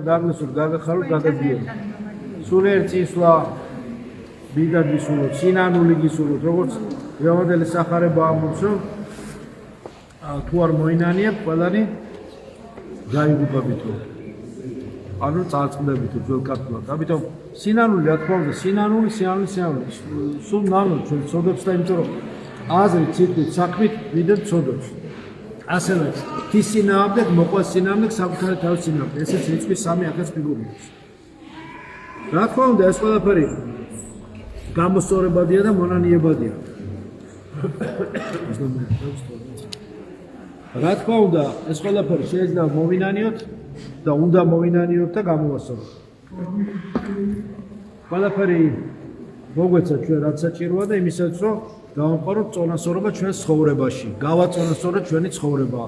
დაგლისურ გაგახარო გადაგიერ. სულ ერთი ისლა ბიდად ვისურვოთ, სინანული გისურვოთ, როგორც რევადელი სახარება ამბობს, რომ თუ არ მოინანიებთ, ყველანი გაიგუპებითო. ანუ წარწყდებითო ძველ ქართულად. ამიტომ სინანული რა თქმა უნდა, სინანული. სულ ნანო ჩვენ ცოდებს და იმიტომ რომ აზრით, ციტყვით, საქმით ვიდრე ცოდებს. ასევე თის სინაამდეგ მოყვას სინაამდეგ საკუთარი თავის სინაამდეგ. ესეც რიცხვის 3 ახაც ფიგურებს. რა თქმა უნდა, ეს ყველაფერი გამოსწორებადია და მონანიებადია. რა თქმა უნდა, ეს ყველაფერი შეიძლება მოვინანიოთ და უნდა მოვინანიოთ და გამოვასწოროთ. ყველაფერი მოგვეცა ჩვენ რაც საჭიროა და იმისაც რომ დავამყაროთ წონასწორობა ჩვენს ცხოვრებაში, გავაწონასწოროთ ჩვენი ცხოვრება,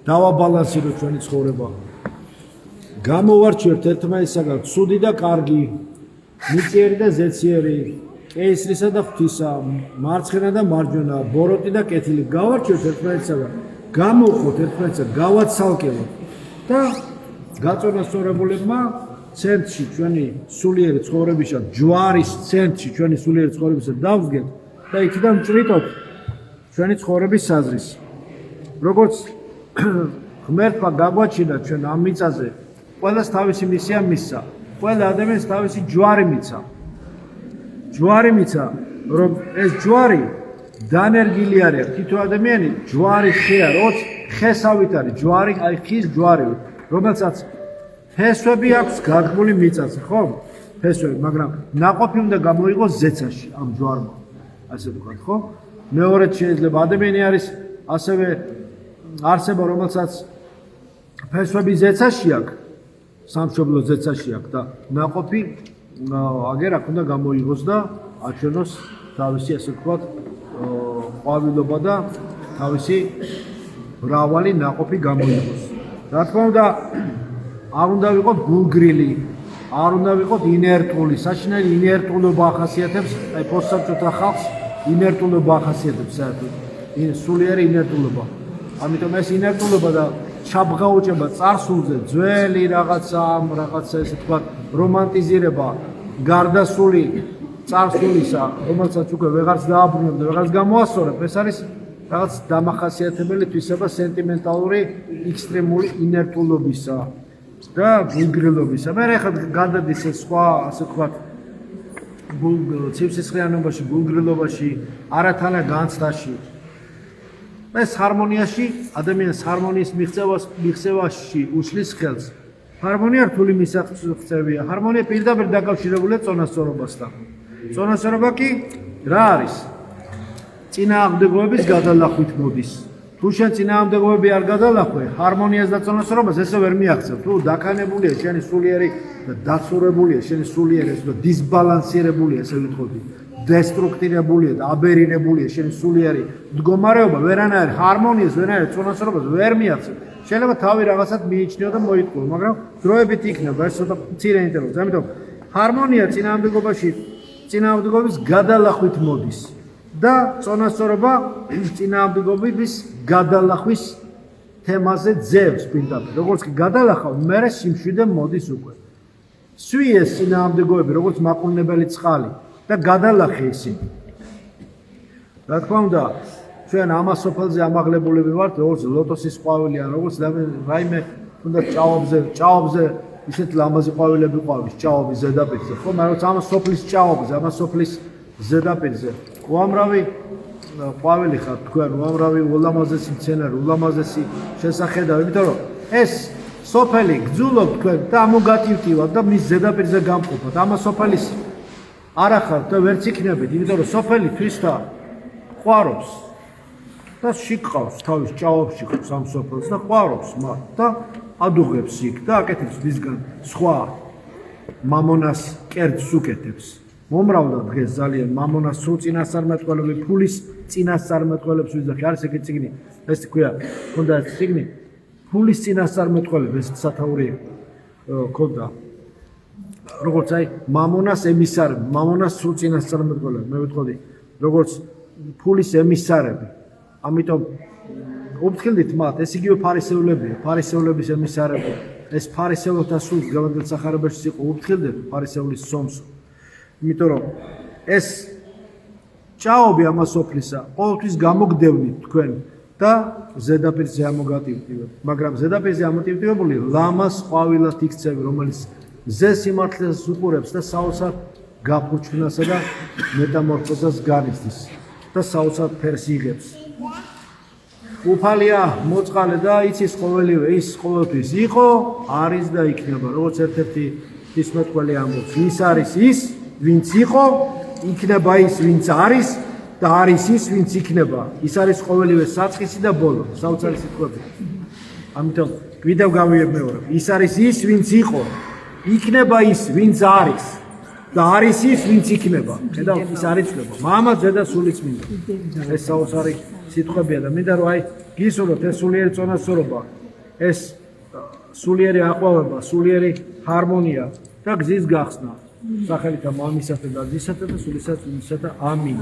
დავაბალანსიროთ ჩვენი ცხოვრება. გამოვარჩიოთ ერთმანეთისაგან ცუდი და კარგი, მიწიერი და ზეციერი, კეისრისა და ღვთისა, მარცხენა და მარჯვენა, ბოროტი და კეთილი. გავარჩიოთ ერთმანეთისაგან, გამოვხოთ ერთმანეთისაგან, გავაცალკევოთ და გაწონასწორებულებმა ცენტრში ჩვენი სულიერი ცხოვრებისა, ჯვარის ცენტრში ჩვენი სულიერი ცხოვრებისა დავსგეთ და იქიდან წვრიტოთ ჩვენი ცხოვრების საზრის. როგორც ღმერთმა გაგვაჩინა ჩვენ ამ მიწაზე, ყველას თავისი მისია მისცა, ყველა ადამიანს თავისი ჯვარი მიცა. ჯვარი მიცა, რომ ეს ჯვარი დანერგილი არის. თითო ადამიანი ჯვარი ხეა, როგორც ხესავით არის ჯვარი, აი ხის ჯვარი, რომელსაც ფესვები აქვს გაგმული მიწაზე, ხო? ფესვები, მაგრამ ნაყოფი უნდა გამოიღოს ზეცაში ამ ჯვარმა. ასე ვთქვათ, ხო? მეორედ შეიძლება ადამიანი არის ასევე არსება, რომელსაც ფესვები ზეცაში აქვს, სამშობლო ზეცაში აქვს და ნაყოფი აგერ აქ უნდა გამოიღოს და აჩვენოს თავისი, ასე ვთქვათ, ყვავილობა და თავისი მრავალი ნაყოფი გამოიღოს. რა თქმა უნდა, არ უნდა ვიყოთ გულგრილი, არ უნდა ვიყოთ ინერტული. საშინელი ინერტულობა ახასიათებს, აი პოსტსაბჭოთა ხალხს ინერტულობა ახასიათებს საერთოდ. სულიერი ინერტულობა. ამიტომ ეს ინერტულობა და ჩაბღაუჭება წარსულზე, ძველი რაღაცა, ესე თქვა, რომანტიზირება, გარდასული წარსულისა, რომელსაც უკვე ვეღარც დააბრუნებ და ვეღარც გამოასწორებ, ეს არის რაღაც დამახასიათებელი თვისება სენტიმენტალური, ექსტრემული ინერტულობისა და გულგრილობისა. მე ახლა გადადის ეს სხვა, ასე ვთქვათ, ცივსისხლიანობაში, გულგრილობაში, არათანა განცდაში. ეს ჰარმონიაში, ადამიანს ჰარმონიის მიღწევაში უშლის ხელს. ჰარმონია რთული მისაღწევია. ჰარმონია პირდაპირ დაკავშირებულია წონასწორობასთან. წონასწორობა კი რა არის? წინააღმდეგობების გადალახვით მოდის. თუ შენ წინააღმდეგობები არ გადალახვე, ჰარმონიას და წონასწორობას ესე ვერ მიაღწევ. თუ დაქანებულია შენი სულიერი და დაცურებულია შენი სულიერი და დისბალანსირებულია, ესე ვიტყოდი, დესტრუქტირებულია და აბერირებულია შენი სულიერი მდგომარეობა, ვერანაირ ჰარმონიას, ვერანაირ წონასწორობას ვერ მიაღწევ. შეიძლება თავი რაღაცად მიიჩნიო და მოიტყუო, მაგრამ დროებით იქნება ეს ცოტა მცირე ინტერვალს. ამიტომ ჰარმონია წინააღმდეგობის გადალახვით მოდის. და წონასწორობა წინააღმდეგობის გადალახვის თემაზე ძევს პირდაპირ. როგორც კი გადალახავ, მერე სიმშვიდე მოდის უკვე. სვი ეს წინააღმდეგობები, როგორც მაყურნებელი წყალი და გადალახე ისინი. რა თქმა უნდა, ჩვენ ამას სოფელზე ამაღლებულები ვართ, როგორც ლოტოსის ყვავილი ან როგორც რაიმე თუნდაც ჭაობზე ისეთ ლამაზი ყვავილები ყვავის, ჭაობის ზედაპირზე, ხო? მაგრამ ამას სოფლის ჭაობზე, ამას სოფლის ზედაპირზე უამრავი ყვავილი ხარ თქვენ, უამრავი ულამაზესი მცენარე, ულამაზესი შესახედავი, იმიტომ რომ ეს სოფელი გძულობ თქვენ და ამოგატივტივად და მის ზედაპირზე გამყოფოთ. ამას სოფელის არ ახართ და ვერც იქნებით, იმიტომ რომ სოფელი თვისთა ყვარობს და შიგყავს თავის ჭაობში ხობს ამ სოფელს და ყვარობს მათ და ადუღებს იქ და აკეთებს მისგან სხვა მამონას კერძს უკეთებს. მომრავლდა დღეს ძალიან მამონას სულ წინასწარმეტყველები, ფულის წინასწარმეტყველებს ვიზახი. არის ეგეთი წიგნი, ეს ქვია, ქონდა ეს წიგნი, ფულის წინასწარმეტყველები, ეს სათაური ქონდა. როგორც აი მამონას ემისარები, მამონას სულ წინასწარმეტყველები, მე ვიტყოდი, როგორც ფულის ემისარები. ამიტომ უფრთხილდით მათ, ეს იგივე ფარისეულებია, ფარისეულების ემისარები. ეს ფარისეულთა სულს დღევანდელ სახარებაში იყო ურთქილდება ფარისეულის სომს. იმიტომ რომ ეს ჭაობი ამასოფლისა ყოველთვის გამოგდევნით თქვენ და ზედაპირზე ამოგატივტივებთ, მაგრამ ზედაპირზე ამოტივტივებული ლამას ყვავილად იქცევი, რომელიც ზე სიმართლეს უყურებს და საოცარ გაფურჩხნასა და მეტამორფოზას განიცდის და საოცარ ფერს იღებს. უფალია მოწყალე და იცის ყოველივე ის ყოველთვის იყო, არის და იქნება, როგორც ერთ-ერთი ისმეთქველი ამბობს, ის არის ის, ვინც იყო, იქნება ის, ვინც არის და არის ის, ვინც იქნება. ის არის ყოველივე საწყისი და ბოლო, საოცარი სიტყვები. ამიტომ გვიდევ გავიებმეორებ, ის არის ის, ვინც იყო, იქნება ის, ვინც არის და არის ის, ვინც იქნება. ხედავთ, ის არ იცვლება. მამაძე და სულიწმინდა. ეს საოცარი სიტყვებია და მინდა რომ აი გისურვოთ ეს სულიერი წონასწორობა, ეს სულიერი აყვავება, სულიერი ჰარმონია და გზის გახსნა. სახელითა მამისათა და ძისათა და სულისა და ამინ.